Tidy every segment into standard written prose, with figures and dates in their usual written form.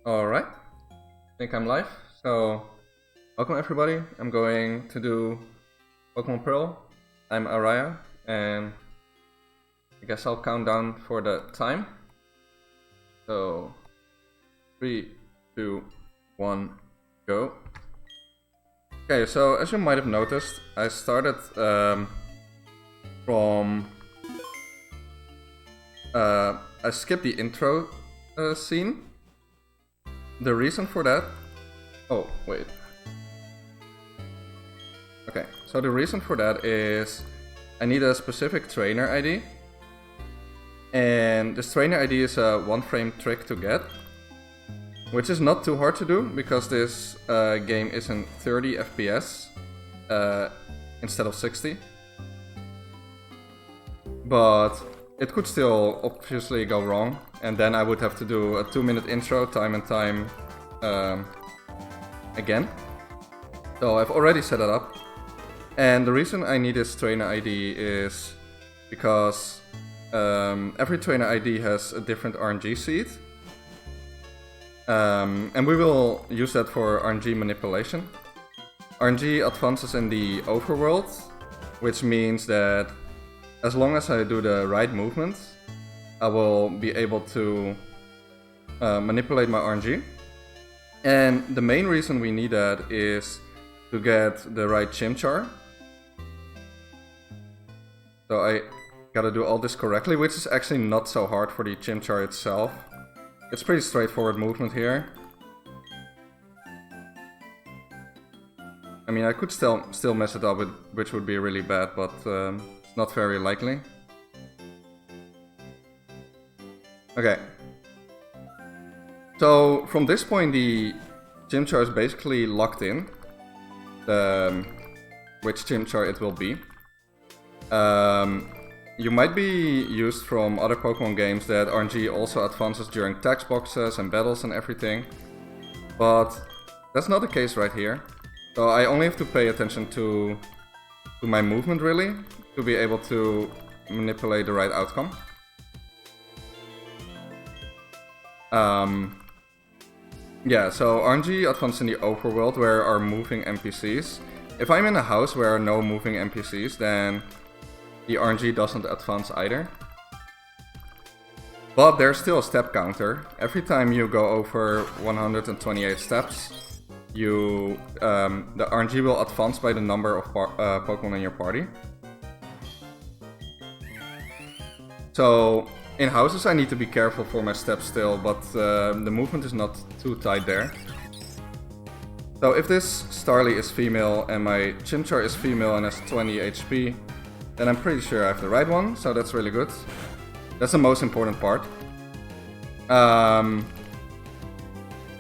Alright, I think I'm live. So, welcome everybody. I'm going to do Pokemon Pearl. I'm Araya, and I guess I'll count down for the time. So, 3, 2, 1, go. Okay, so as you might have noticed, I started from... I skipped the intro scene. The reason for that... Oh, wait. Okay, so the reason for that is I need a specific trainer ID. And this trainer ID is a one-frame trick to get, which is not too hard to do because this game is in 30 FPS instead of 60. But it could still obviously go wrong, and then I would have to do a 2-minute intro time and time again. So I've already set it up. And the reason I need this trainer ID is because every trainer ID has a different RNG seed. And we will use that for RNG manipulation. RNG advances in the overworld, which means that as long as I do the right movement, I will be able to manipulate my RNG. And the main reason we need that is to get the right Chimchar. So I gotta do all this correctly, which is actually not so hard for the Chimchar itself. It's pretty straightforward movement here. I mean, I could still mess it up, which would be really bad, but it's not very likely. Okay. So from this point, the Chimchar is basically locked in. Which Chimchar it will be. You might be used from other Pokemon games that RNG also advances during text boxes and battles and everything. But that's not the case right here. So I only have to pay attention to my movement really, to be able to manipulate the right outcome. Yeah, so RNG advances in the overworld where are moving NPCs. If I'm in a house where are no moving NPCs, then the RNG doesn't advance either. But there's still a step counter. Every time you go over 128 steps, the RNG will advance by the number of Pokemon in your party. So in houses I need to be careful for my steps still, but the movement is not too tight there. So if this Starly is female and my Chimchar is female and has 20 HP, then I'm pretty sure I have the right one, so that's really good. That's the most important part.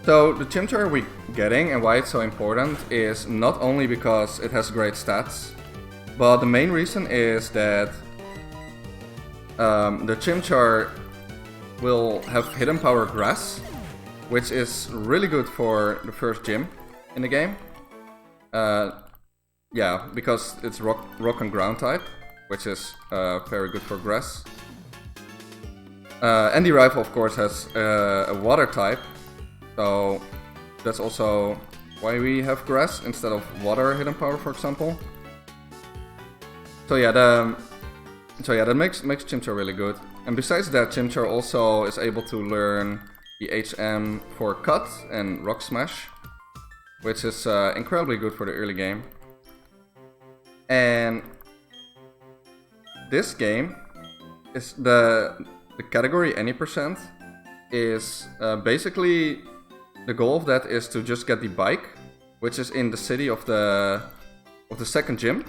So the Chimchar we're getting and why it's so important is not only because it has great stats, but the main reason is that the Chimchar will have hidden power Grass, which is really good for the first gym in the game. Yeah, because it's rock and ground type, which is very good for Grass. And the rival of course has a water type, so that's also why we have Grass instead of water hidden power, for example. So yeah, that makes Chimchar really good. And besides that, Chimchar also is able to learn the HM for Cut and Rock Smash, which is incredibly good for the early game. And this game is the category any percent is basically the goal of that is to just get the bike, which is in the city of the second gym.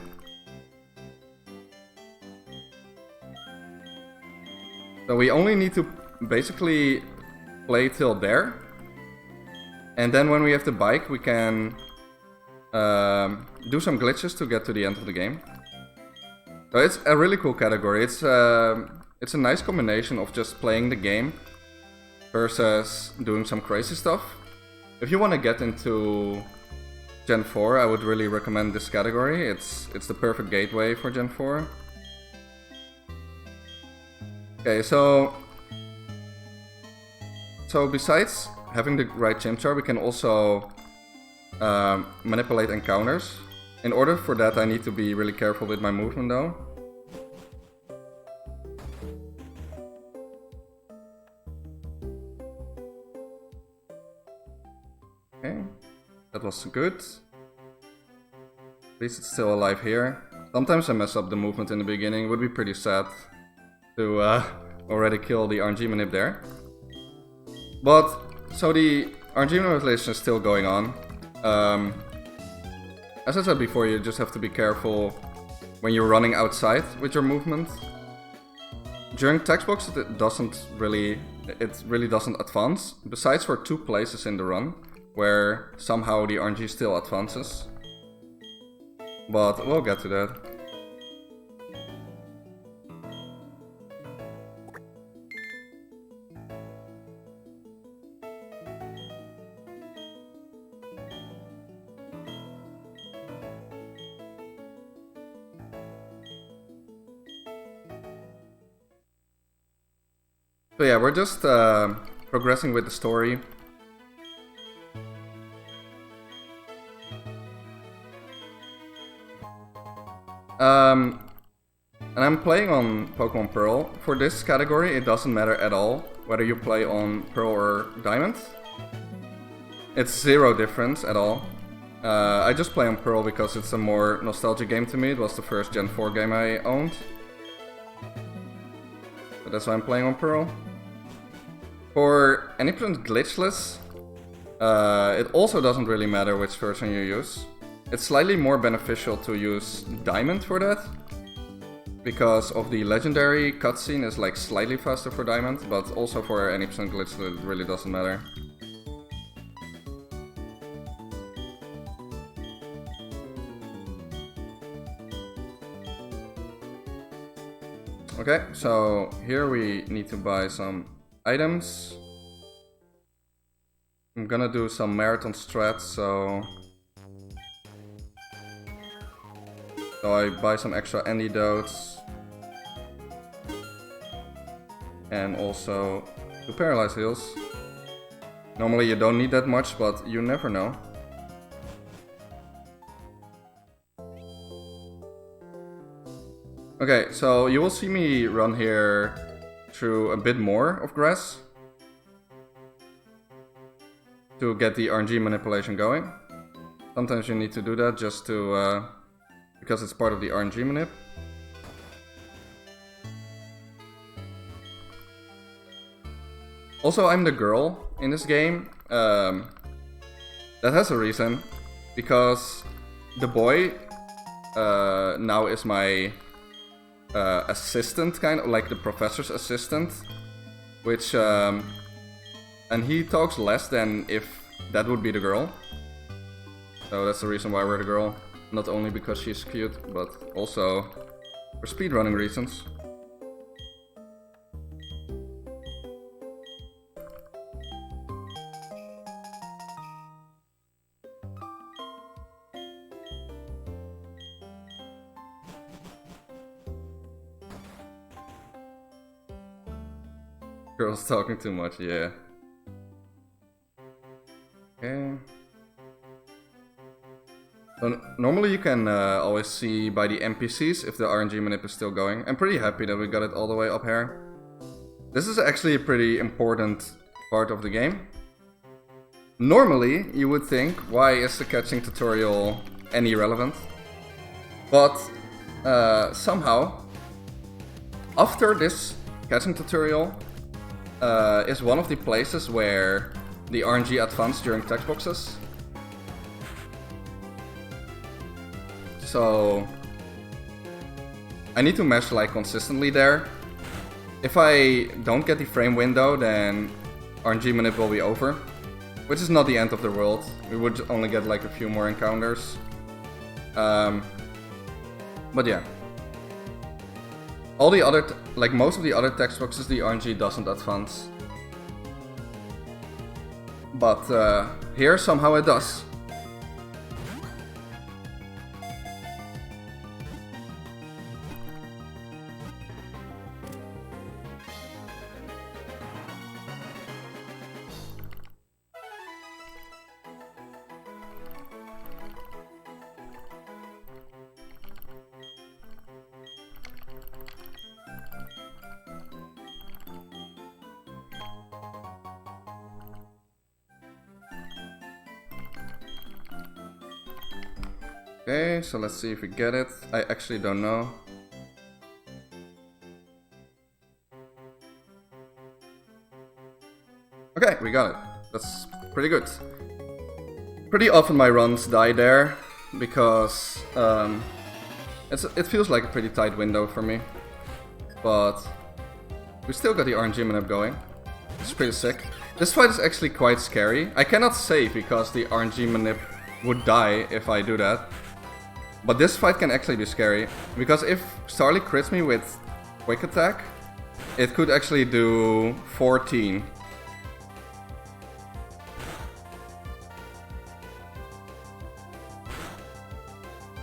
So we only need to basically play till there, and then when we have the bike we can do some glitches to get to the end of the game. So it's a really cool category. It's a nice combination of just playing the game versus doing some crazy stuff. If you want to get into Gen 4, I would really recommend this category. It's the perfect gateway for Gen 4. Okay, so besides having the right Chimchar, we can also manipulate encounters. In order for that, I need to be really careful with my movement though. Okay, that was good. At least it's still alive here. Sometimes I mess up the movement in the beginning. It would be pretty sad to already kill the RNG manip there. But, so the RNG manipulation is still going on. As I said before, you just have to be careful when you're running outside with your movement. During text boxes, it really doesn't advance, besides for 2 places in the run, where somehow the RNG still advances. But we'll get to that. So yeah, we're just progressing with the story. And I'm playing on Pokemon Pearl. For this category, it doesn't matter at all whether you play on Pearl or Diamond. It's 0 difference at all. I just play on Pearl because it's a more nostalgic game to me. It was the first Gen 4 game I owned. But that's why I'm playing on Pearl. For any percent glitchless, it also doesn't really matter which version you use. It's slightly more beneficial to use Diamond for that, because of the legendary cutscene is like slightly faster for Diamond, but also for any percent glitchless it really doesn't matter. Okay, so here we need to buy some items. I'm gonna do some marathon strats, so I buy some extra antidotes. And also 2 paralyze heals. Normally you don't need that much, but you never know. Okay, so you will see me run here through a bit more of grass to get the RNG manipulation going. Sometimes you need to do that just to because it's part of the RNG manip. Also, I'm the girl in this game. That has a reason, because the boy now is my assistant, kind of like the professor's assistant, which and he talks less than if that would be the girl. So that's the reason why we're the girl. Not only because she's cute, but also for speedrunning reasons. Girls talking too much, yeah. Okay. So normally you can always see by the NPCs if the RNG manip is still going. I'm pretty happy that we got it all the way up here. This is actually a pretty important part of the game. Normally, you would think, why is the catching tutorial any relevant? But somehow, after this catching tutorial is one of the places where the RNG advanced during text boxes. So I need to mesh like consistently there. If I don't get the frame window, then RNG manip will be over, which is not the end of the world. We would only get like a few more encounters. But yeah, all the other, like most of the other text boxes, the RNG doesn't advance. But here somehow it does. Okay, so let's see if we get it. I actually don't know. Okay, we got it. That's pretty good. Pretty often my runs die there, because it feels like a pretty tight window for me. But we still got the RNG manip going. It's pretty sick. This fight is actually quite scary. I cannot save because the RNG manip would die if I do that. But this fight can actually be scary, because if Starly crits me with quick attack, it could actually do 14.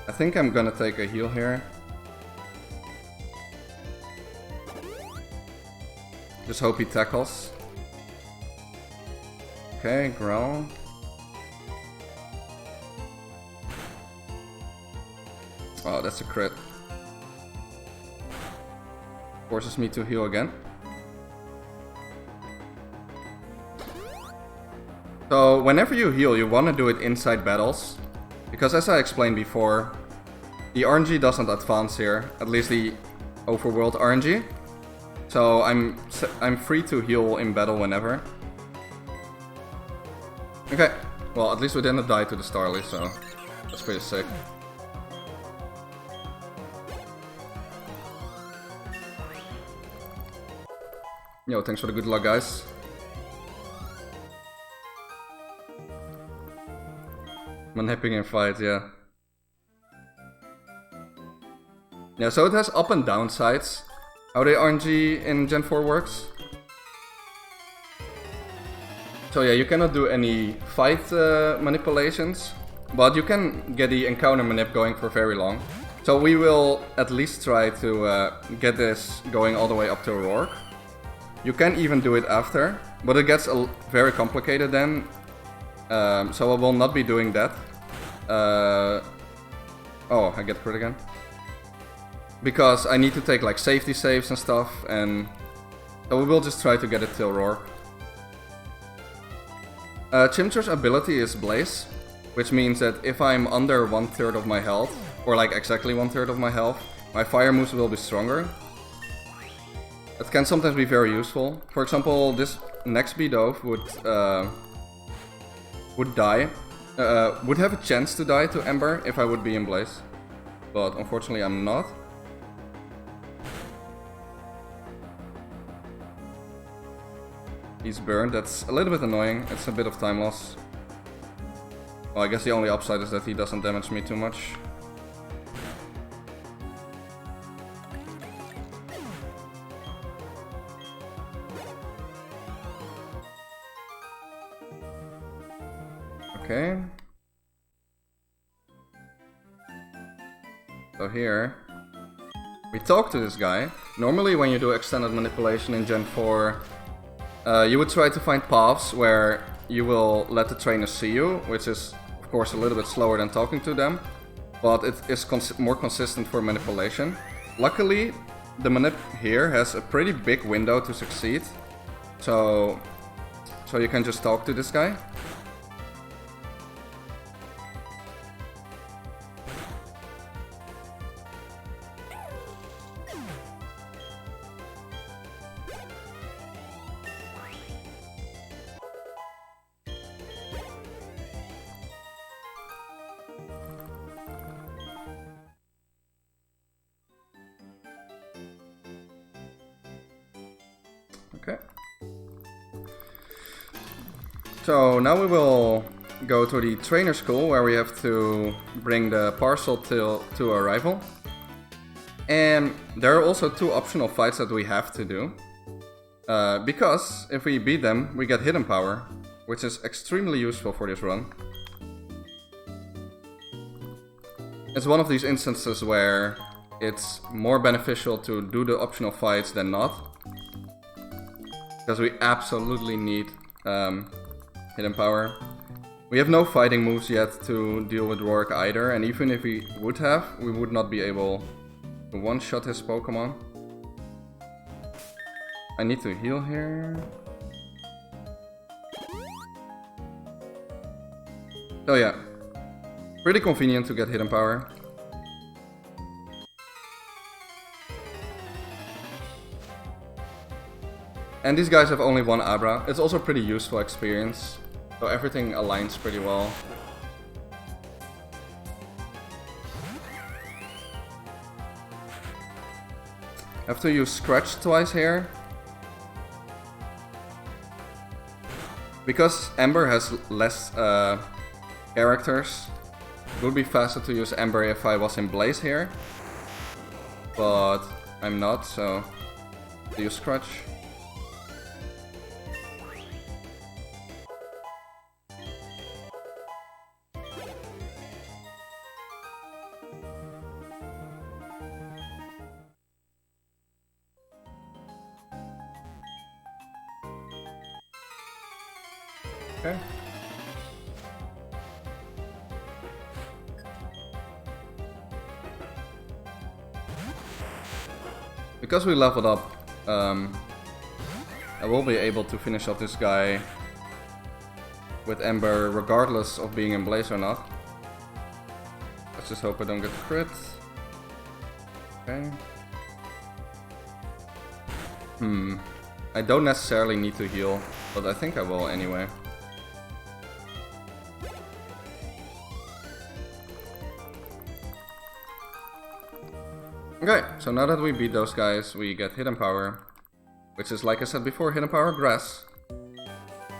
I think I'm gonna take a heal here. Just hope he tackles. Okay, growl. Oh, that's a crit. Forces me to heal again. So, whenever you heal, you want to do it inside battles. Because as I explained before, the RNG doesn't advance here. At least the overworld RNG. So I'm free to heal in battle whenever. Okay, well at least we didn't die to the Starly, so that's pretty sick. Yo, thanks for the good luck, guys. Manhipping in fight, yeah. Yeah, so it has up and down sides. How the RNG in Gen 4 works. So yeah, you cannot do any fight manipulations, but you can get the encounter manip going for very long. So we will at least try to get this going all the way up to Rourke. You can even do it after, but it gets very complicated then. So I will not be doing that. Oh, I get crit again. Because I need to take like safety saves and stuff, and so we will just try to get it till Rourke. Chimcher's ability is Blaze, which means that if I'm under 1/3 of my health, or like exactly 1/3 of my health, my fire moves will be stronger. It can sometimes be very useful. For example, this next Bidove would die, would have a chance to die to Ember if I would be in Blaze, but unfortunately I'm not. He's burned, that's a little bit annoying, it's a bit of time loss. Well, I guess the only upside is that he doesn't damage me too much. Okay. So here, we talk to this guy. Normally when you do extended manipulation in Gen 4, you would try to find paths where you will let the trainer see you, which is of course a little bit slower than talking to them, but it is more consistent for manipulation. Luckily, the manip here has a pretty big window to succeed, so you can just talk to this guy. Okay. So now we will go to the trainer school where we have to bring the parcel to our rival. And there are also 2 optional fights that we have to do. Because if we beat them, we get hidden power, which is extremely useful for this run. It's one of these instances where it's more beneficial to do the optional fights than not. Because we absolutely need hidden power. We have no fighting moves yet to deal with Rourke either, and even if we would have, we would not be able to one-shot his Pokémon. I need to heal here. Oh yeah. Pretty convenient to get hidden power. And these guys have only one Abra. It's also pretty useful experience. So everything aligns pretty well. Have to use Scratch twice here. Because Ember has less characters, it would be faster to use Ember if I was in Blaze here. But I'm not, so I'll use Scratch. Okay. Because we leveled up, I will be able to finish off this guy with Ember regardless of being in Blaze or not. Let's just hope I don't get crit. Okay. I don't necessarily need to heal, but I think I will anyway. Okay, so now that we beat those guys, we get hidden power, which is, like I said before, hidden power grass,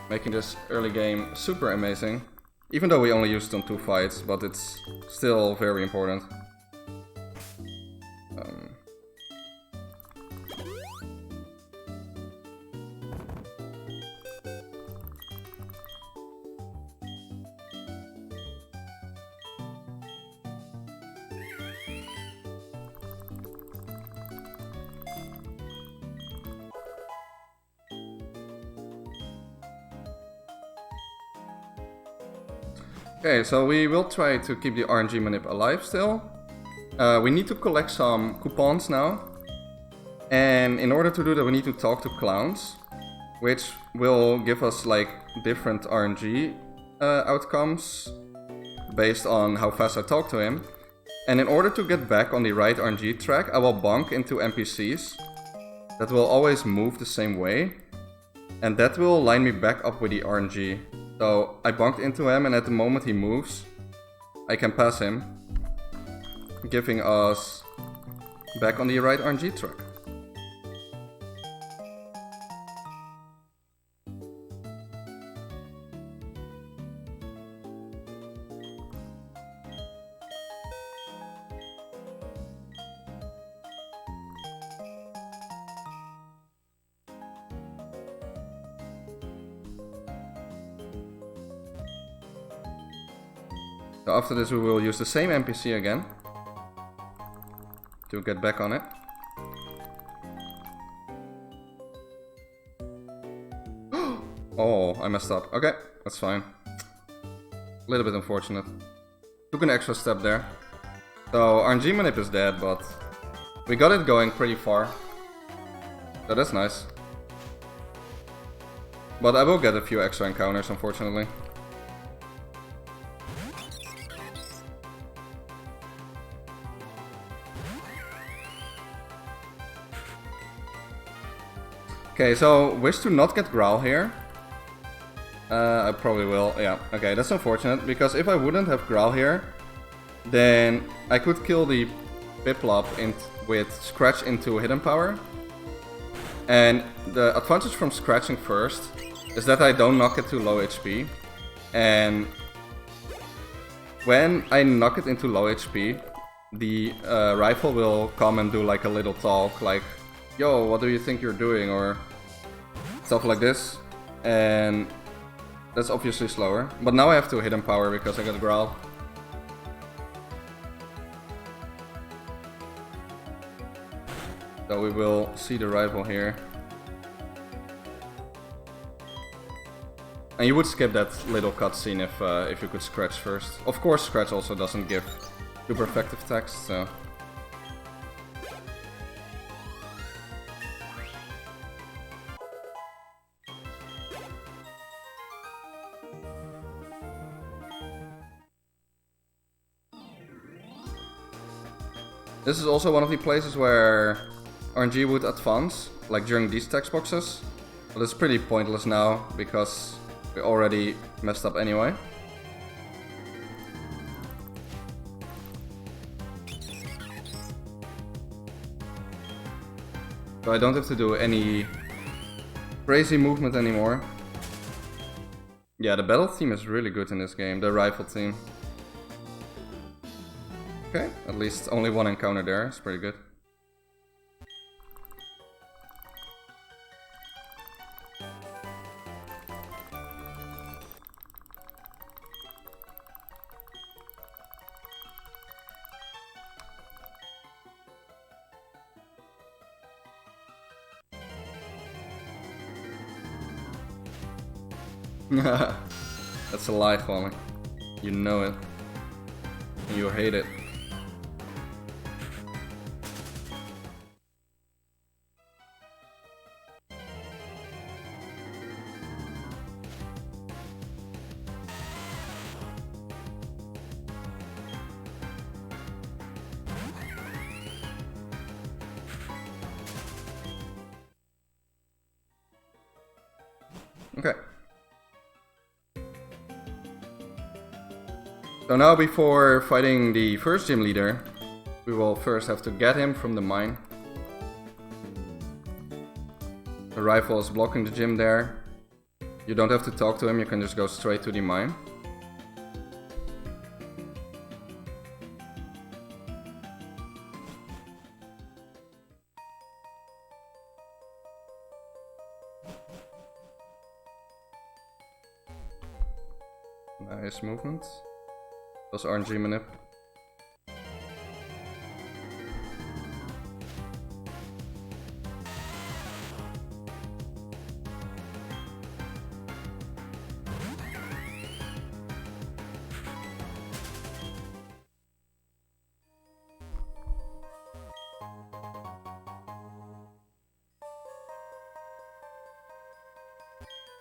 making this early game super amazing. Even though we only used it on 2 fights, but it's still very important. Okay, so we will try to keep the RNG manip alive still. We need to collect some coupons now. And in order to do that, we need to talk to clowns, which will give us like different RNG outcomes based on how fast I talk to him. And in order to get back on the right RNG track, I will bonk into NPCs that will always move the same way. And that will line me back up with the RNG. So I bonked into him, and at the moment he moves, I can pass him, giving us back on the right RNG track. So after this we will use the same NPC again to get back on it. Oh, I messed up. Okay, that's fine. A little bit unfortunate. Took an extra step there. So RNG manip is dead, but we got it going pretty far. So that's nice. But I will get a few extra encounters, unfortunately. Okay, so wish to not get Growl here. I probably will, yeah. Okay, that's unfortunate, because if I wouldn't have Growl here, then I could kill the Piplup with Scratch into Hidden Power. And the advantage from scratching first is that I don't knock it to low HP. And when I knock it into low HP, the rifle will come and do like a little talk, like, yo, what do you think you're doing, or stuff like this. And that's obviously slower. But now I have to Hidden Power because I got Growl. So we will see the rival here. And you would skip that little cutscene if you could Scratch first. Of course, Scratch also doesn't give super effective text, so... This is also one of the places where RNG would advance, like during these text boxes. But it's pretty pointless now, because we already messed up anyway. So I don't have to do any crazy movement anymore. Yeah, the battle theme is really good in this game, the rifle theme. Okay, at least only one encounter there, it's pretty good. That's a lie, Kwame. You know it. And you hate it. Okay. So now before fighting the first gym leader, we will first have to get him from the mine. The rifle is blocking the gym there. You don't have to talk to him, you can just go straight to the mine. Nice movement. That's RNG manip.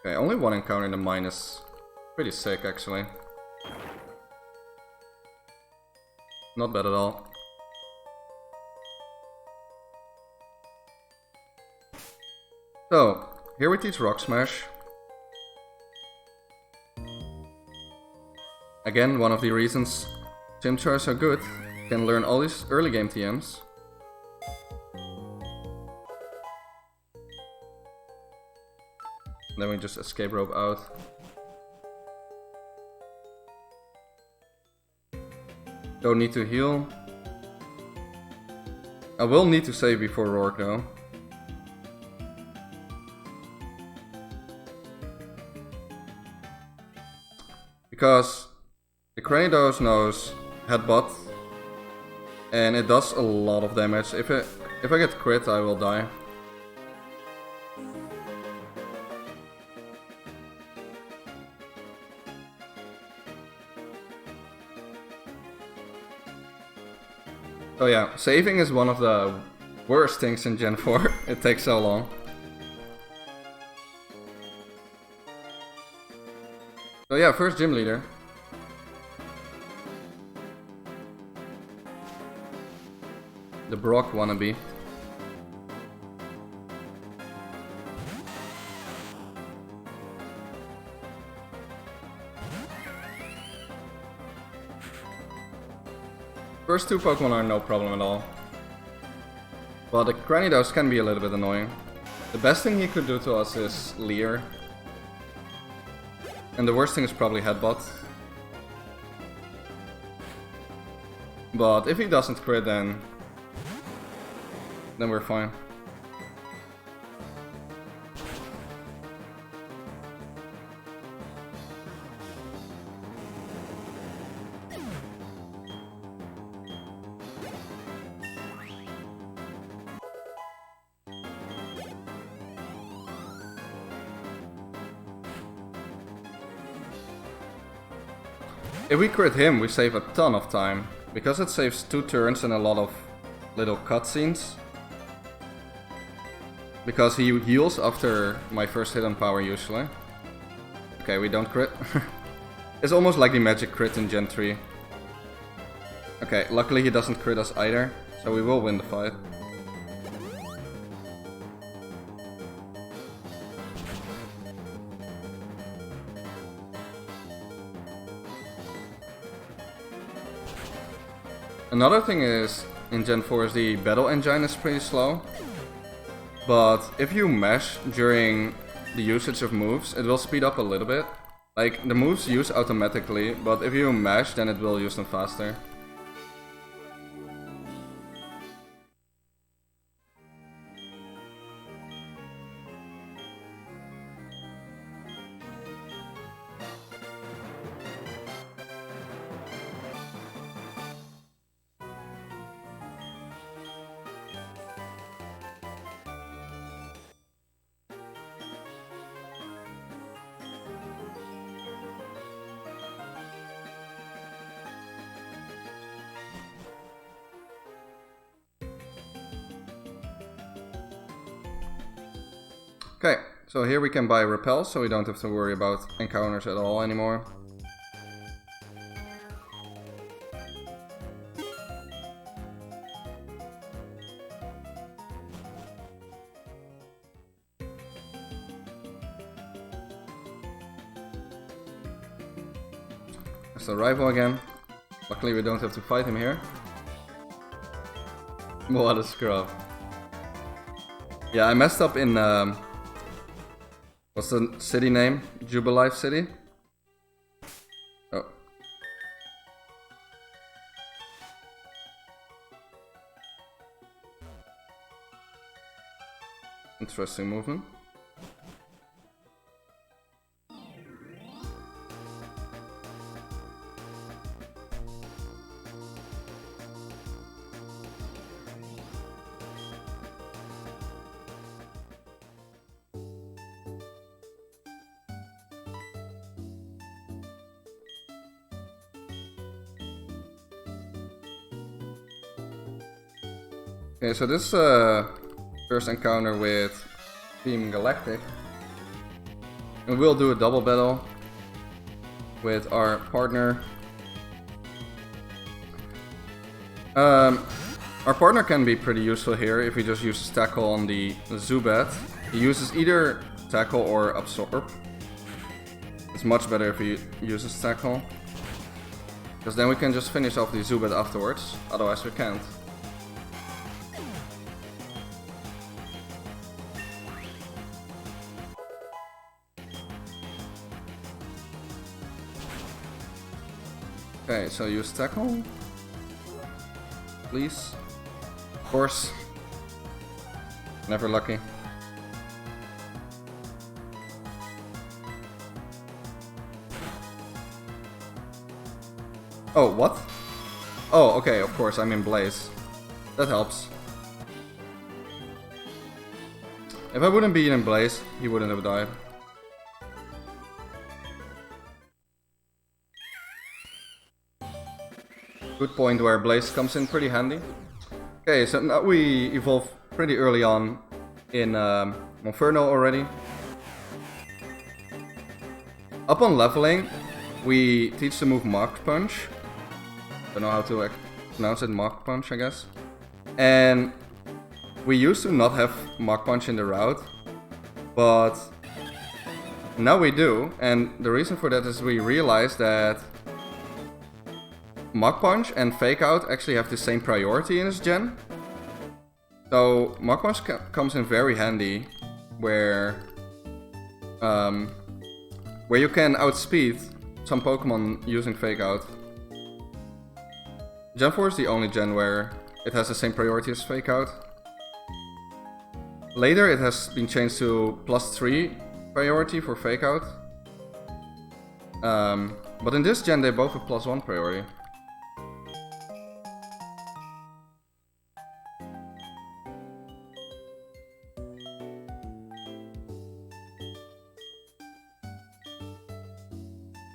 Okay, only one encounter in the mine is pretty sick actually. Not bad at all. So, here we teach Rock Smash. Again, one of the reasons gym chars are good. You can learn all these early game TMs. Then we just escape rope out. Don't need to heal. I will need to save before Rourke though. Because the Cranidos knows headbutt and it does a lot of damage. If I get crit, I will die. Oh yeah, saving is one of the worst things in Gen 4. It takes so long. So yeah, first gym leader. The Brock wannabe. First two Pokemon are no problem at all. Well, the Cranidos can be a little bit annoying. The best thing he could do to us is Leer. And the worst thing is probably Headbutt. But if he doesn't crit, then we're fine. If we crit him, we save a ton of time, because it saves 2 turns and a lot of little cutscenes. Because he heals after my first hit on power usually. Okay, we don't crit. It's almost like the magic crit in Gen 3. Okay, luckily he doesn't crit us either, So we will win the fight. Another thing is, in Gen 4 is the battle engine is pretty slow. But if you mash during the usage of moves, it will speed up a little bit. Like, the moves use automatically, but if you mash, then it will use them faster. Okay, so here we can buy repel, so we don't have to worry about encounters at all anymore. There's the rival again. Luckily we don't have to fight him here. What a scrub. Yeah, I messed up in... what's the city name? Jubilife City? Oh. Interesting movement. Okay, so this first encounter with Team Galactic, and we'll do a double battle with our partner. Our partner can be pretty useful here if he just uses tackle on the Zubat. He uses either tackle or absorb. It's much better if he uses tackle, because then we can just finish off the Zubat afterwards, otherwise we can't. Okay, so use tackle, please. Of course. Never lucky. Oh, what? Oh, okay, of course, I'm in Blaze. That helps. If I wouldn't be in Blaze, he wouldn't have died. Good point where Blaze comes in pretty handy. Okay, so now we evolve pretty early on in Monferno already. Upon leveling, we teach the move Mach Punch. Don't know how to pronounce it, Mach Punch, I guess. And we used to not have Mach Punch in the route, but now we do. And the reason for that is we realized that Mach Punch and Fake Out actually have the same priority in this gen. So Mach Punch comes in very handy where you can outspeed some Pokemon using Fake Out. Gen 4 is the only gen where it has the same priority as Fake Out. Later it has been changed to +3 priority for Fake Out. But in this gen they both have +1 priority.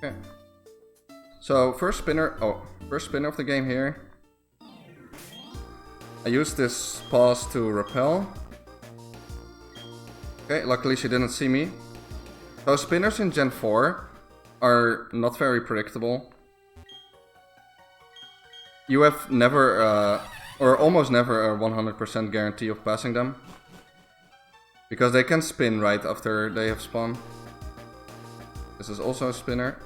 Okay. So first spinner of the game here. I used this pause to repel. Okay, luckily she didn't see me. So spinners in Gen 4 are not very predictable. You have never or almost never a 100% guarantee of passing them. Because they can spin right after they have spawned. This is also a spinner.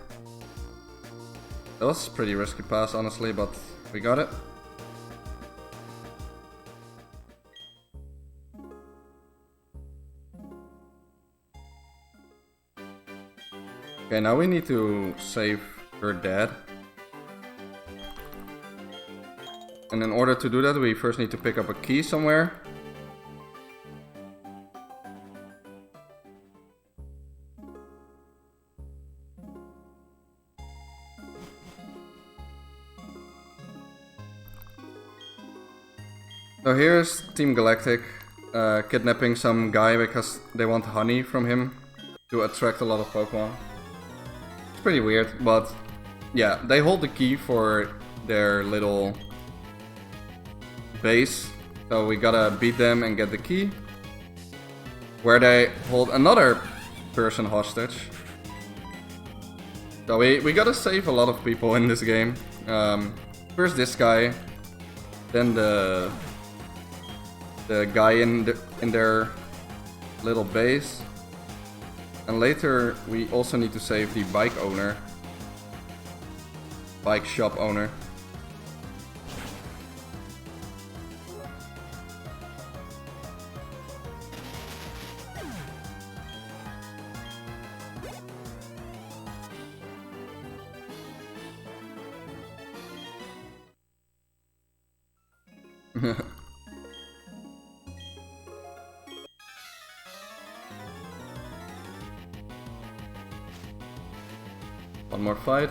That was a pretty risky pass, honestly, but we got it. Okay, now we need to save her dad. And in order to do that, we first need to pick up a key somewhere. So here's Team Galactic kidnapping some guy because they want honey from him to attract a lot of Pokemon. It's pretty weird, but yeah, they hold the key for their little base. So we gotta beat them and get the key. Where they hold another person hostage. So we gotta save a lot of people in this game. First this guy, then the guy in their little base, and later we also need to save the bike shop owner. One more fight.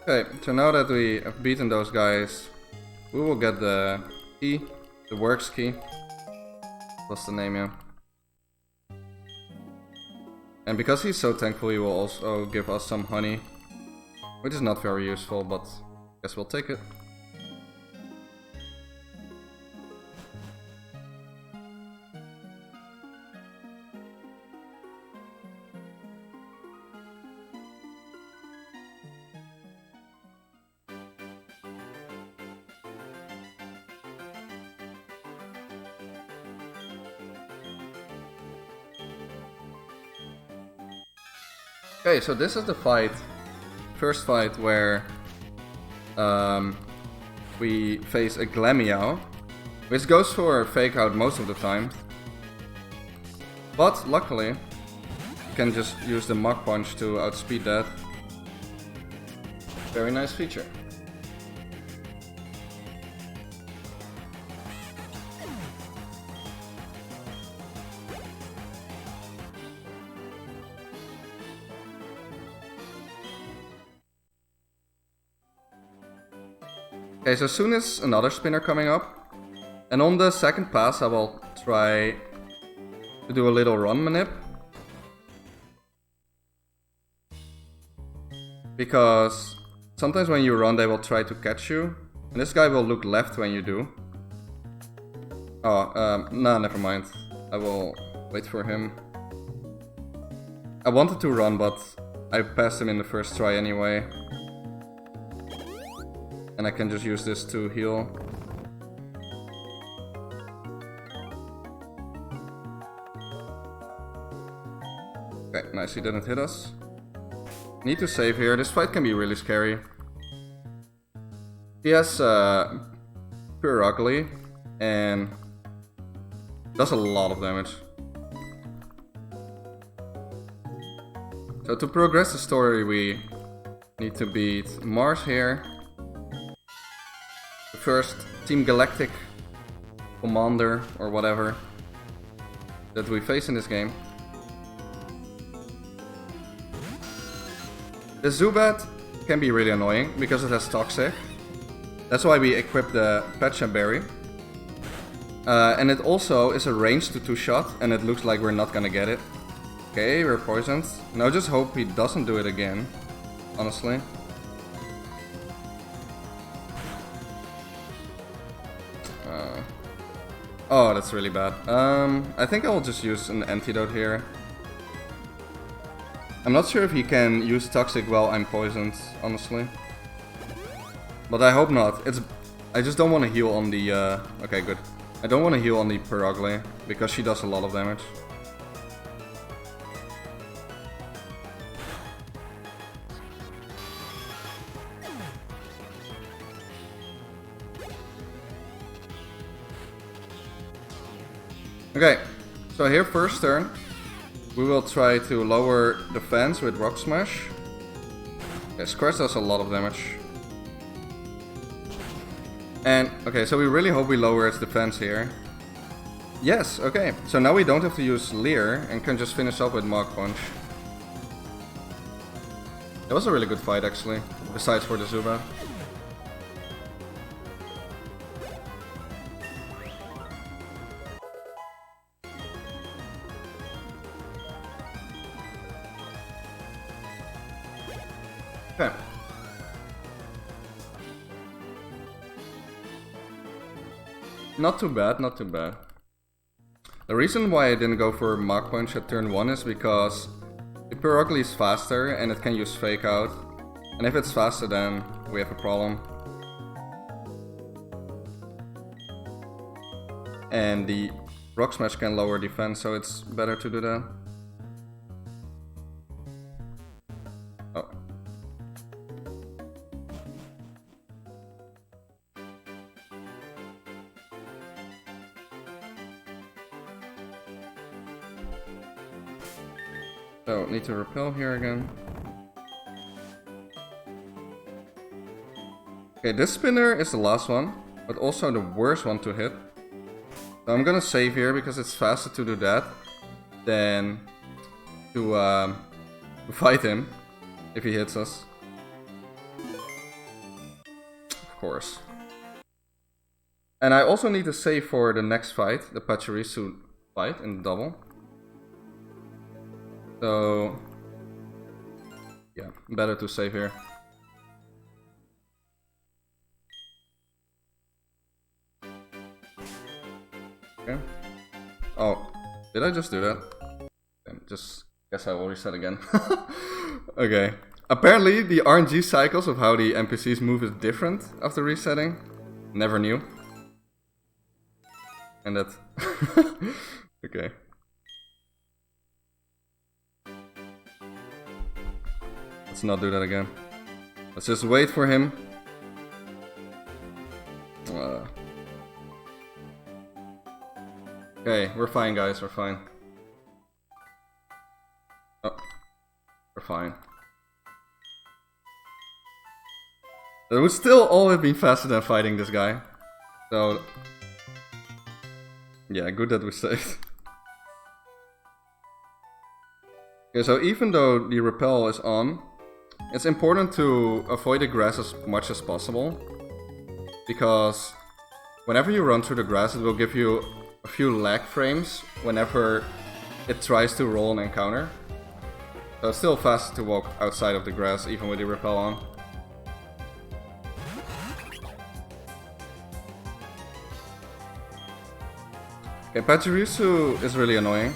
Okay, so now that we have beaten those guys, we will get the key, the works key. What's the name, yeah? And because he's so thankful, he will also give us some honey, which is not very useful, but I guess we'll take it. Okay, so this is the first fight where we face a Glameow, which goes for a fake out most of the time. But luckily, you can just use the Mach Punch to outspeed that. Very nice feature. Okay, so soon is another spinner coming up, and on the second pass I will try to do a little run manip. Because sometimes when you run they will try to catch you, and this guy will look left when you do. Oh, nah, never mind. I will wait for him. I wanted to run, but I passed him in the first try anyway. And I can just use this to heal. Okay, nice, he didn't hit us. Need to save here, this fight can be really scary. He has pure ugly and does a lot of damage. So to progress the story we need to beat Mars here. First, Team Galactic commander or whatever that we face in this game. The Zubat can be really annoying because it has Toxic. That's why we equip the Petcha Berry. And it also is a range to 2-shot, and it looks like we're not gonna get it. Okay, we're poisoned. Now just hope he doesn't do it again, honestly. Oh, that's really bad. I think I will just use an antidote here. I'm not sure if he can use Toxic while I'm poisoned, honestly. But I hope not. I just don't want to heal on the... okay, good. I don't want to heal on the Perugly, because she does a lot of damage. Okay, so here first turn, we will try to lower defense with Rock Smash. Okay, Scratch does a lot of damage. And, okay, so we really hope we lower its defense here. Yes, okay, so now we don't have to use Leer and can just finish up with Mach Punch. That was a really good fight actually, besides for the Zubat. Okay. Not too bad, not too bad. The reason why I didn't go for Mach Punch at turn 1 is because the Perugly is faster and it can use Fake Out. And if it's faster, then we have a problem. And the Rock Smash can lower defense, so it's better to do that. Oh. So, need to repel here again. Okay, this spinner is the last one, but also the worst one to hit. So I'm gonna save here because it's faster to do that than to fight him if he hits us. Of course. And I also need to save for the next fight, the Pachirisu fight in the double. So, yeah, better to save here. Okay. Oh, did I just do that? Just guess I will reset again. Okay. Apparently, the RNG cycles of how the NPCs move is different after resetting. Never knew. And that... okay. Let's not do that again. Let's just wait for him. Okay, we're fine guys, we're fine. Oh, we're fine. It would still all have been faster than fighting this guy. So... yeah, good that we saved. Okay, so even though the repel is on, it's important to avoid the grass as much as possible, because whenever you run through the grass it will give you a few lag frames whenever it tries to roll an encounter. So it's still faster to walk outside of the grass even with the repel on. Okay, Pachirisu is really annoying.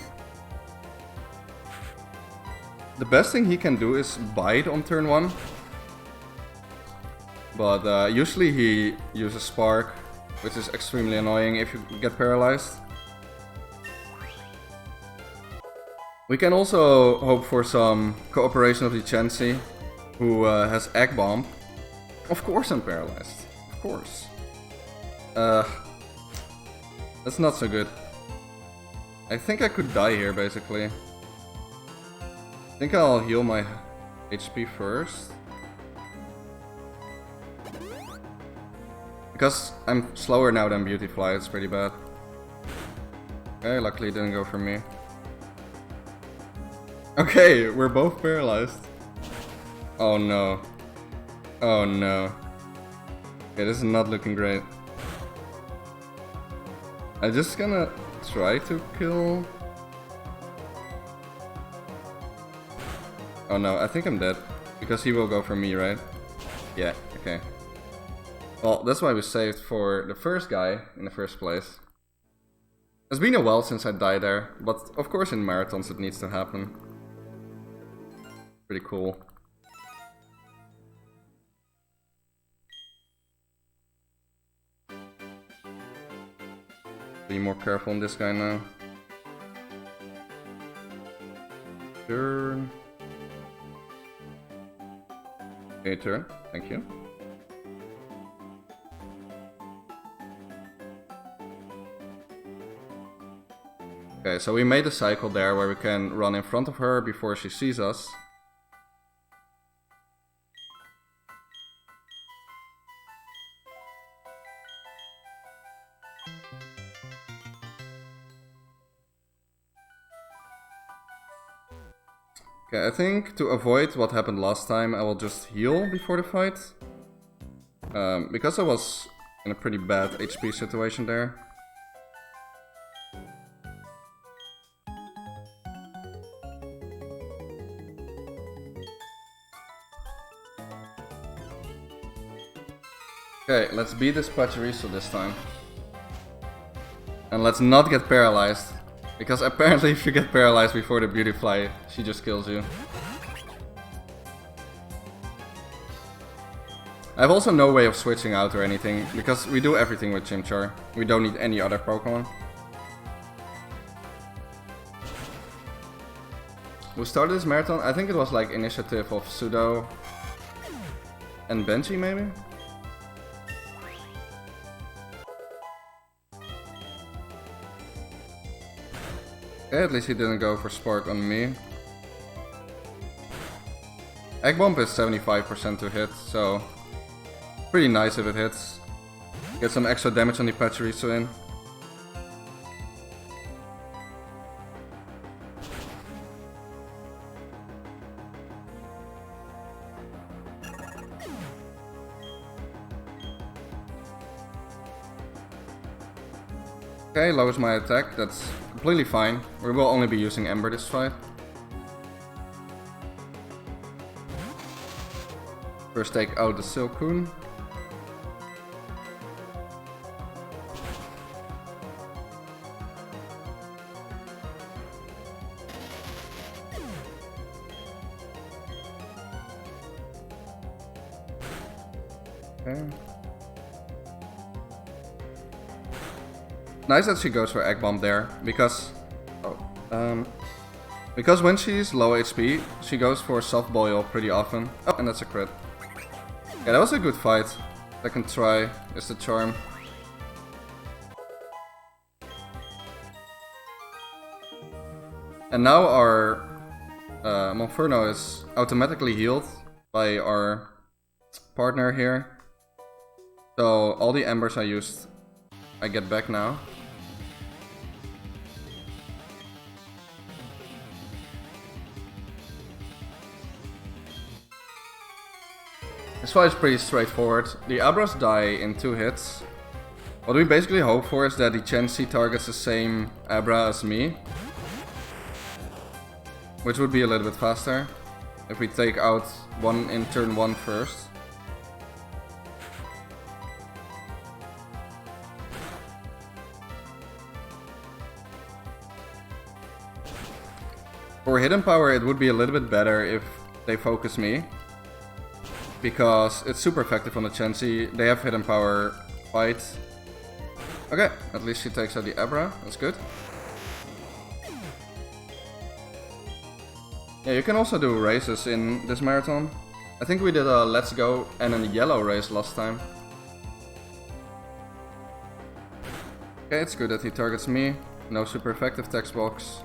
The best thing he can do is bite on turn 1. But usually he uses Spark, which is extremely annoying if you get paralyzed. We can also hope for some cooperation of the Chansey, who has Egg Bomb. Of course I'm paralyzed. Of course. That's not so good. I think I could die here, basically. I think I'll heal my HP first. Because I'm slower now than Beautyfly, it's pretty bad. Okay, luckily it didn't go for me. Okay, we're both paralyzed. Oh no. Oh no. Okay, this is not looking great. I'm just gonna try to kill... Oh no, I think I'm dead. Because he will go for me, right? Yeah, okay. Well, that's why we saved for the first guy in the first place. It's been a while since I died there, but of course in marathons it needs to happen. Pretty cool. Be more careful on this guy now. Turn. Okay, turn. Thank you. Okay, so we made a cycle there where we can run in front of her before she sees us. Okay, I think to avoid what happened last time, I will just heal before the fight. Because I was in a pretty bad HP situation there. Okay, let's beat this Pachirisu this time. And let's not get paralyzed. Because apparently if you get paralyzed before the Beautyfly, she just kills you. I have also no way of switching out or anything, because we do everything with Chimchar. We don't need any other Pokemon. Who started this marathon? I think it was like initiative of Pseudo and Benji maybe? Okay, at least he didn't go for Spark on me. Egg Bomb is 75% to hit, so pretty nice if it hits. Get some extra damage on the Pachirisu in. Okay, lowers my attack, that's completely fine. We will only be using Ember this fight. First take out the Silcoon. Okay. Nice that she goes for Egg Bomb there, because because when she's low HP, she goes for Soft Boil pretty often. Oh, and that's a crit. Yeah, that was a good fight. Second try is the charm. And now our Monferno is automatically healed by our partner here. So all the embers I used, I get back now. This fight is pretty straightforward. The Abras die in 2 hits. What we basically hope for is that the Chansey targets the same Abra as me. Which would be a little bit faster if we take out one in turn 1 first. For hidden power it would be a little bit better if they focus me. Because it's super effective on the Chansey. They have hidden power fight. Okay, at least she takes out the Abra, that's good. Yeah, you can also do races in this marathon. I think we did a Let's Go and a yellow race last time. Okay, it's good that he targets me. No super effective text box.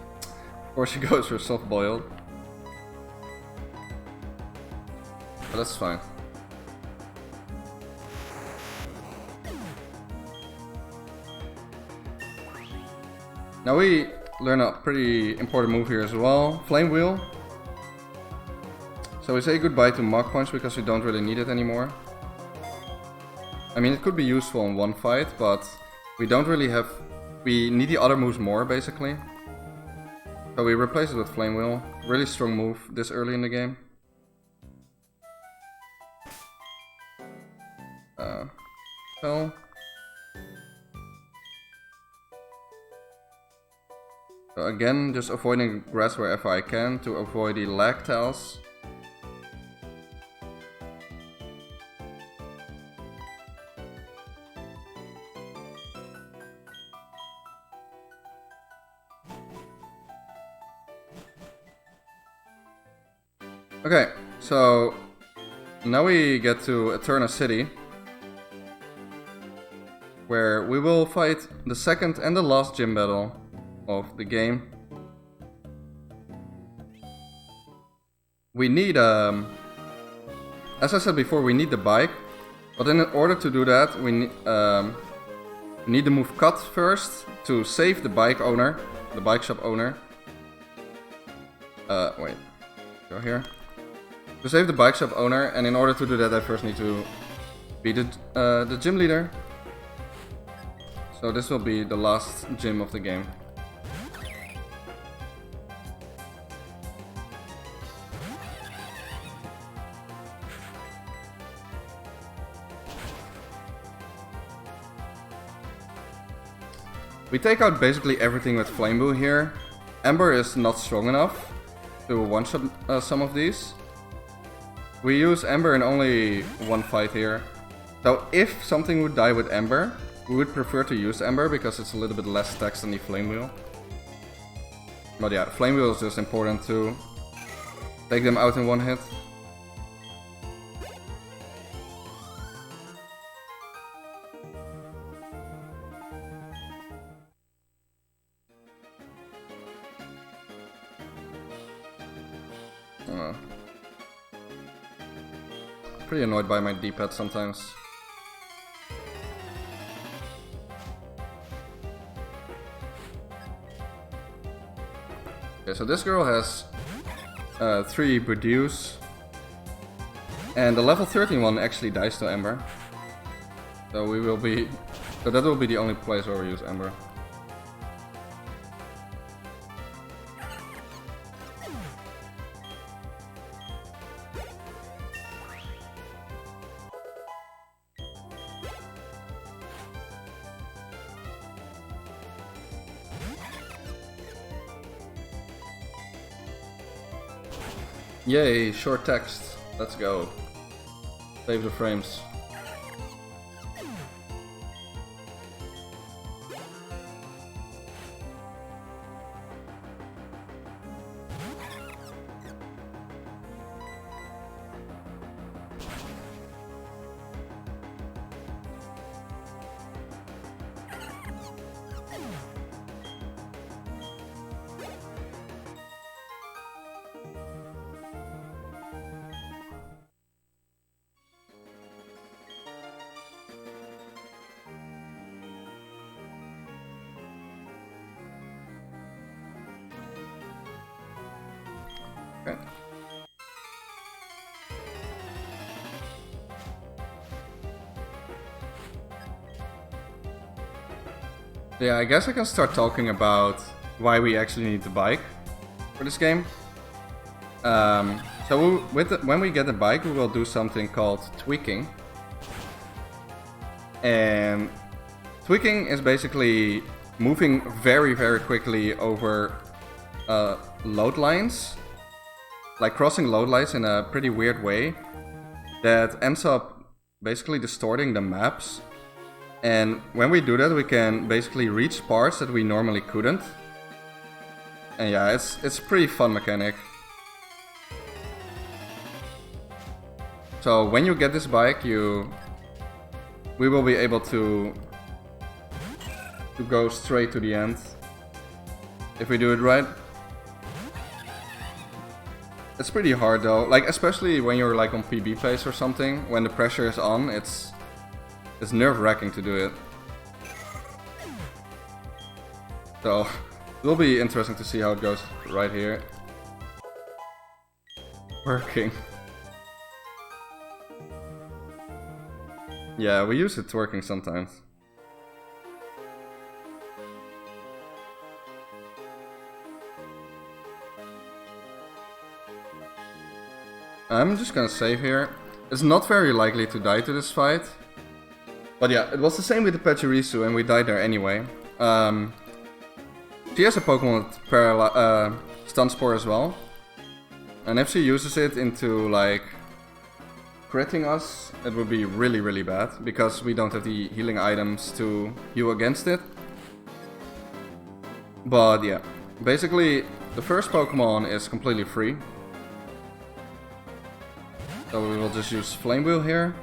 Of course he goes for Soft Boiled. But that's fine. Now we learn a pretty important move here as well. Flame Wheel. So we say goodbye to Mach Punch because we don't really need it anymore. I mean, it could be useful in one fight, but we don't really have... We need the other moves more, basically. So we replace it with Flame Wheel. Really strong move this early in the game. Fell. So again, just avoiding grass wherever I can to avoid the lag tiles. Okay, so now we get to Eterna City, where we will fight the second and the last gym battle of the game. We need, as I said before, we need the bike, but in order to do that, we need to move Cut first to save the bike owner, the bike shop owner. Wait, go here. To save the bike shop owner, and in order to do that I first need to be the gym leader. So this will be the last gym of the game. We take out basically everything with Flame Wheel here. Ember is not strong enough to one-shot some of these. We use Ember in only one fight here. So if something would die with Ember, we would prefer to use Ember because it's a little bit less stacks than the Flame Wheel. But yeah, Flame Wheel is just important to take them out in one hit. Pretty annoyed by my D-pad sometimes. Okay, so this girl has 3 Reduce, and the level 13 one actually dies to Ember. So that will be the only place where we use Ember. Yay, short text. Let's go. Save the frames. Okay. Yeah, I guess I can start talking about why we actually need the bike for this game. So when we get the bike, we will do something called tweaking. And tweaking is basically moving very, very quickly over load lines. Like crossing load lines in a pretty weird way that ends up basically distorting the maps. And when we do that, we can basically reach parts that we normally couldn't. And yeah, it's a pretty fun mechanic. So when you get this bike, we will be able to go straight to the end if we do it right. It's pretty hard though, like especially when you're like on PB pace or something, when the pressure is on, it's nerve-wracking to do it. So It'll be interesting to see how it goes right here. Working. Yeah, we use it twerking sometimes. I'm just gonna save here. It's not very likely to die to this fight. But yeah, it was the same with the Pachirisu and we died there anyway. She has a Pokemon with Stun Spore as well. And if she uses it into like critting us, it would be really, really bad. Because we don't have the healing items to heal against it. But yeah, basically the first Pokemon is completely free. So we will just use Flame Wheel here.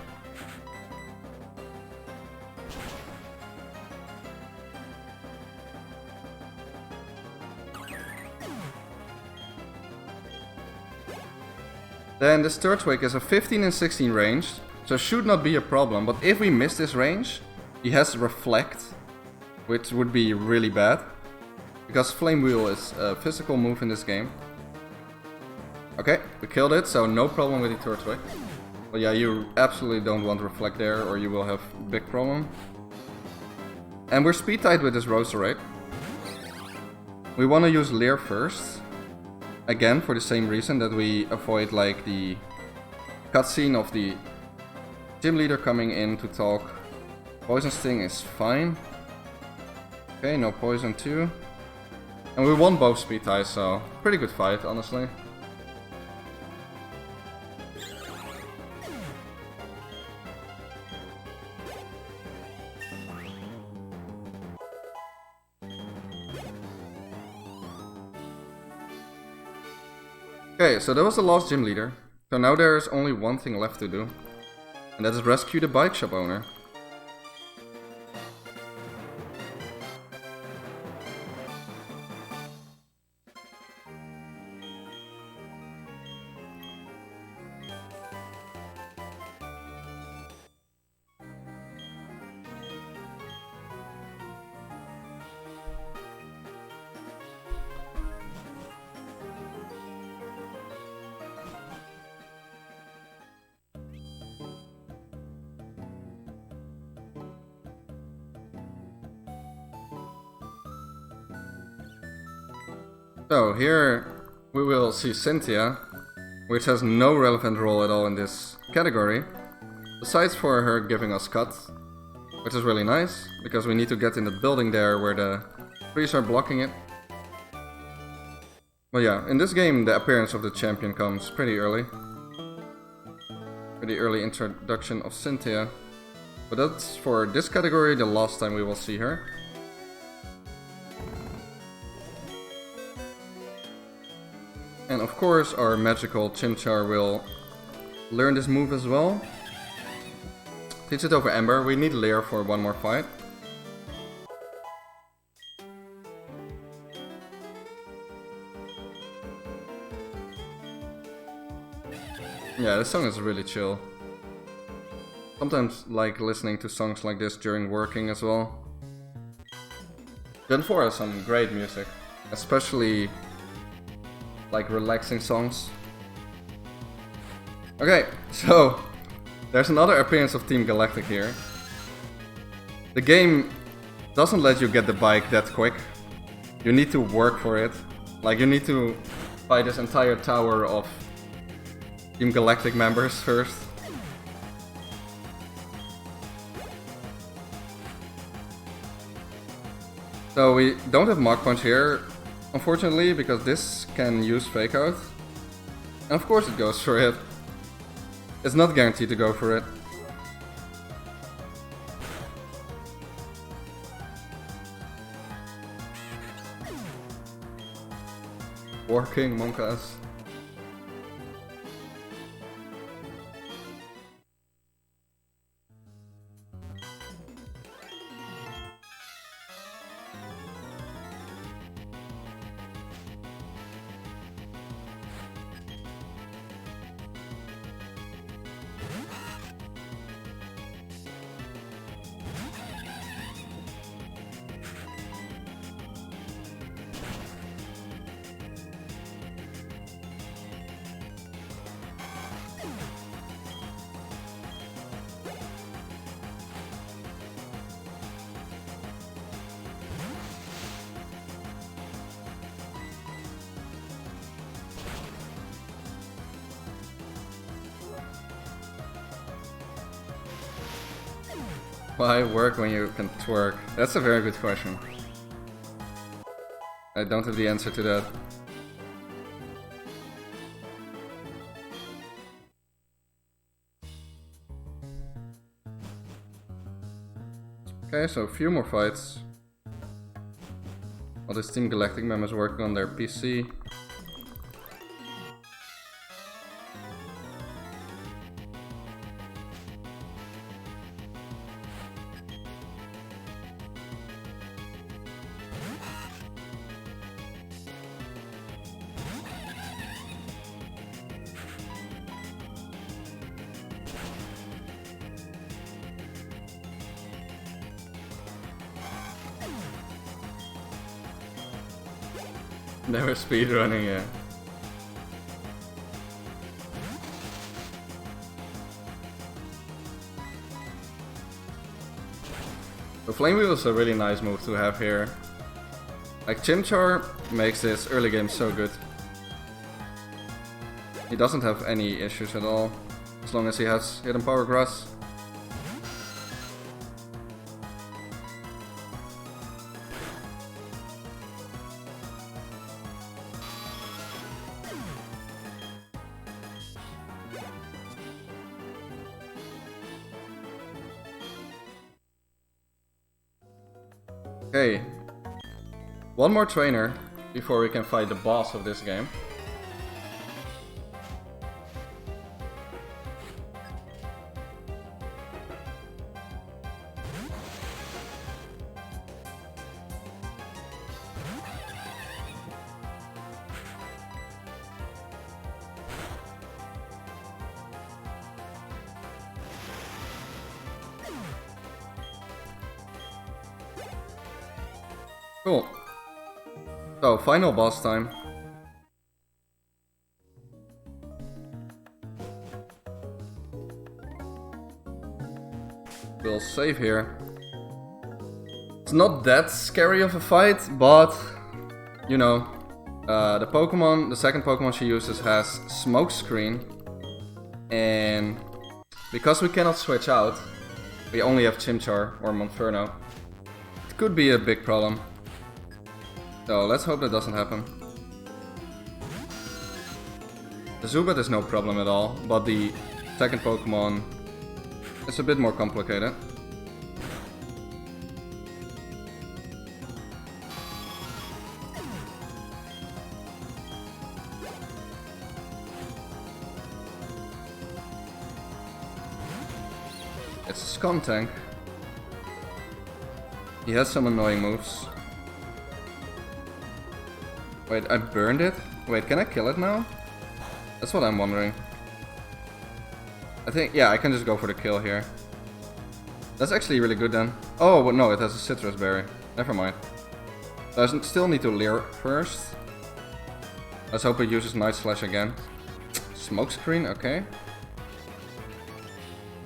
Then this Turtwig is a 15 and 16 range, so should not be a problem. But if we miss this range, he has Reflect, which would be really bad. Because Flame Wheel is a physical move in this game. Okay, we killed it, so no problem with the Turtwig. But yeah, you absolutely don't want Reflect there, or you will have a big problem. And we're speed tied with this Roserade. We want to use Leer first. Again, for the same reason that we avoid like the cutscene of the gym leader coming in to talk. Poison Sting is fine. Okay, no poison too. And we won both speed ties, so pretty good fight, honestly. Okay, so that was the last gym leader. So now there's only one thing left to do. And that is rescue the bike shop owner. So here we will see Cynthia, which has no relevant role at all in this category, besides for her giving us cut, which is really nice, because we need to get in the building there where the trees are blocking it. But yeah, in this game the appearance of the champion comes pretty early. Pretty early introduction of Cynthia. But that's for this category the last time we will see her. And of course our magical Chimchar will learn this move as well. Teach it over Ember. We need Leer for one more fight. Yeah, this song is really chill. Sometimes like listening to songs like this during working as well. Gen 4 has some great music, especially like relaxing songs. Okay, so there's another appearance of Team Galactic here. The game doesn't let you get the bike that quick. You need to work for it. Like you need to buy this entire tower of Team Galactic members first. So we don't have Mach Punch here, unfortunately, because this can use Fake Out. And of course it goes for it. It's not guaranteed to go for it. Working Monkas. Why work when you can twerk? That's a very good question. I don't have the answer to that. Okay, so a few more fights. While this Team Galactic members working on their PC. They were speedrunning, yeah. The Flame Wheel is a really nice move to have here. Like, Chimchar makes this early game so good. He doesn't have any issues at all, as long as he has Hidden Power Grass. Okay, one more trainer before we can fight the boss of this game. Cool. So, final boss time. We'll save here. It's not that scary of a fight, but you know, the Pokemon, the second Pokemon she uses has Smokescreen, and because we cannot switch out, we only have Chimchar or Monferno. It could be a big problem. So let's hope that doesn't happen. The Zubat is no problem at all, but the second Pokemon is a bit more complicated. It's a Skuntank. He has some annoying moves. Wait, I burned it? Wait, can I kill it now? That's what I'm wondering. I think, yeah, I can just go for the kill here. That's actually really good then. Oh, but no, it has a Citrus Berry. Never mind. So I still need to Leer first. Let's hope it uses Night Slash again. Smokescreen, okay.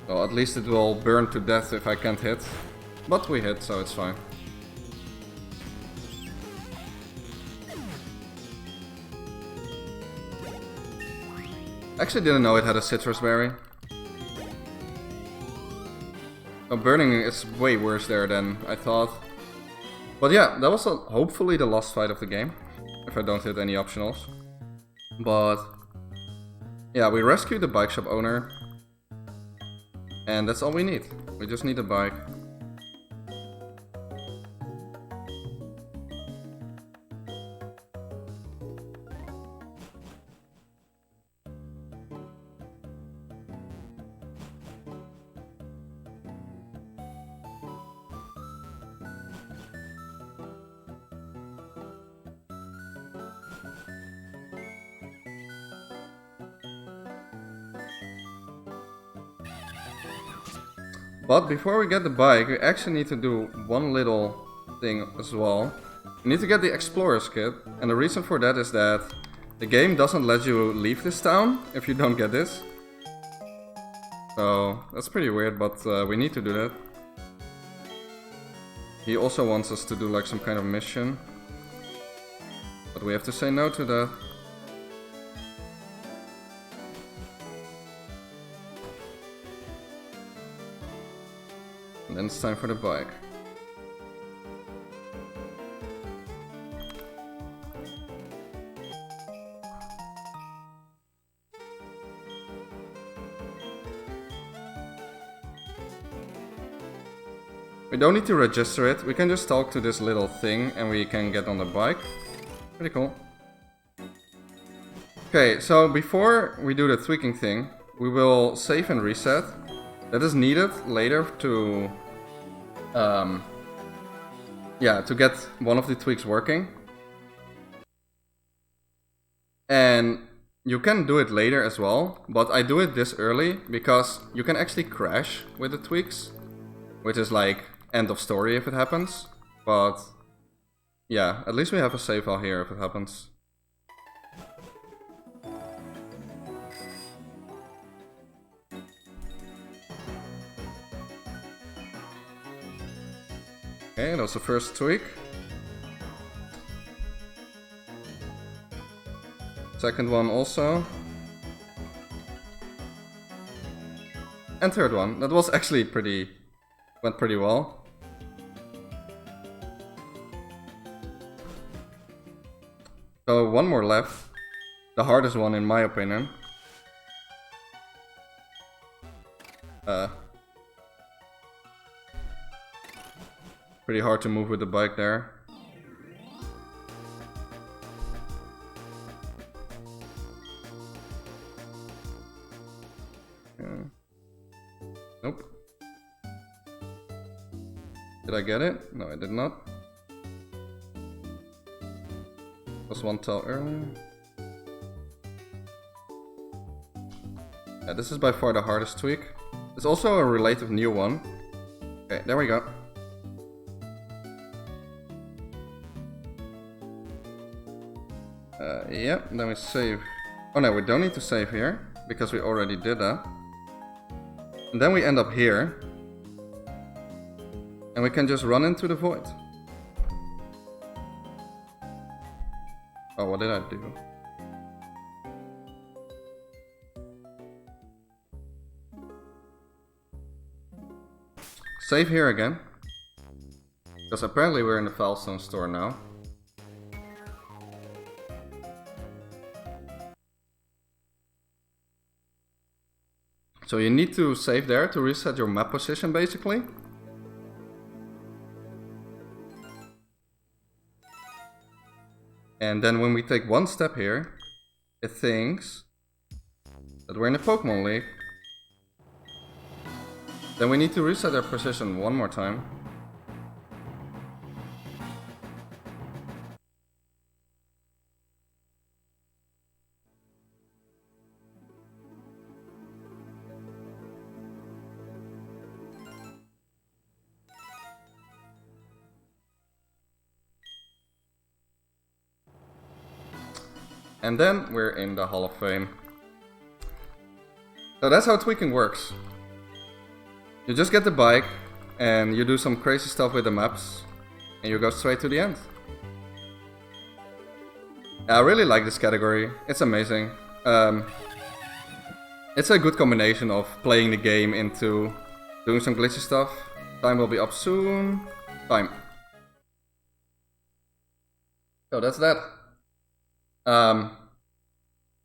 So at least it will burn to death if I can't hit. But we hit, so it's fine. Actually didn't know it had a Citrus Berry. So burning is way worse there than I thought. But yeah, that was hopefully the last fight of the game. If I don't hit any optionals. But yeah, we rescued the bike shop owner. And that's all we need. We just need a bike. But before we get the bike, we actually need to do one little thing as well. We need to get the Explorer's Kit, and the reason for that is that the game doesn't let you leave this town if you don't get this. So that's pretty weird, but we need to do that. He also wants us to do like some kind of mission, but we have to say no to that. And then it's time for the bike. We don't need to register it, we can just talk to this little thing and we can get on the bike. Pretty cool. Okay, so before we do the tweaking thing, we will save and reset. That is needed later to to get one of the tweaks working. And you can do it later as well, but I do it this early because you can actually crash with the tweaks, which is like end of story if it happens. But yeah, at least we have a save file here if it happens. Okay, that was the first tweak. Second one also. And third one. That was actually went pretty well. So one more left. The hardest one in my opinion. Pretty hard to move with the bike there. Nope. Did I get it? No, I did not. Was one tile earlier. Yeah, this is by far the hardest tweak. It's also a relative new one. Okay, there we go. Yeah, then we save. Oh no, we don't need to save here, because we already did that. And then we end up here. And we can just run into the void. Oh, what did I do? Save here again. Because apparently we're in the Filestone store now. So you need to save there to reset your map position basically. And then when we take one step here, it thinks that we're in the Pokémon League. Then we need to reset our position one more time. And then we're in the Hall of Fame. So that's how tweaking works. You just get the bike and you do some crazy stuff with the maps and you go straight to the end. I really like this category, it's amazing. It's a good combination of playing the game into doing some glitchy stuff. Time will be up soon. Time. So that's that.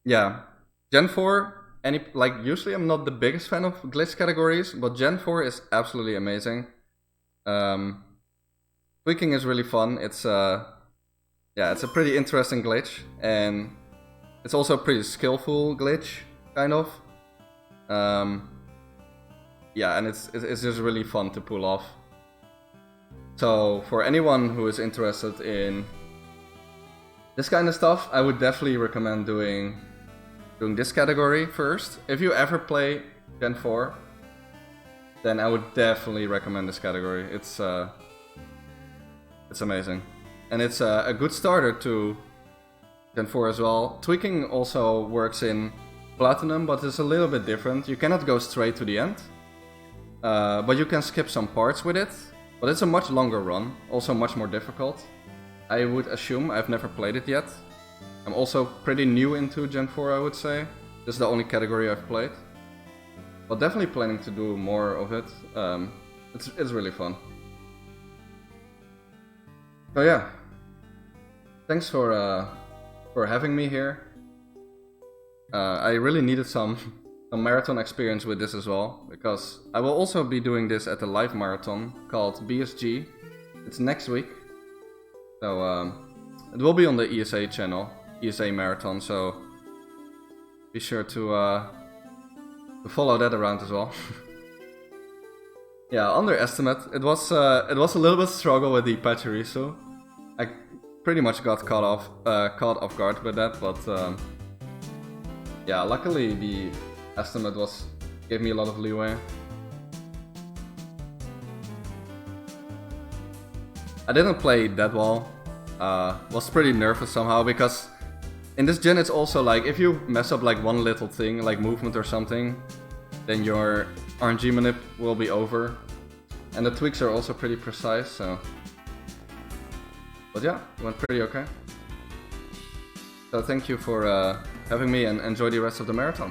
Yeah, Gen 4, usually I'm not the biggest fan of glitch categories, but Gen 4 is absolutely amazing. Tweaking is really fun. It's it's a pretty interesting glitch, and it's also a pretty skillful glitch, kind of. Yeah, and it's just really fun to pull off. So for anyone who is interested in this kind of stuff, I would definitely recommend doing this category first. If you ever play Gen 4, then I would definitely recommend this category. It's amazing. And it's a good starter to Gen 4 as well. Tweaking also works in Platinum, but it's a little bit different. You cannot go straight to the end, but you can skip some parts with it. But it's a much longer run, also much more difficult. I would assume. I've never played it yet. I'm also pretty new into Gen 4, I would say. This is the only category I've played. But definitely planning to do more of it. It's really fun. So yeah, thanks for having me here. I really needed some marathon experience with this as well, because I will also be doing this at a live marathon called BSG. It's next week, so it will be on the ESA channel, ESA Marathon. So be sure to follow that around as well. Yeah, underestimate. It was a little bit struggle with the Pachirisu. I pretty much got caught off guard with that, but yeah, luckily the estimate gave me a lot of leeway. I didn't play that well. Was pretty nervous somehow, because in this gen it's also like if you mess up like one little thing, like movement or something, then your RNG manip will be over. And the tweaks are also pretty precise, so... But yeah, it went pretty okay. So thank you for having me, and enjoy the rest of the marathon.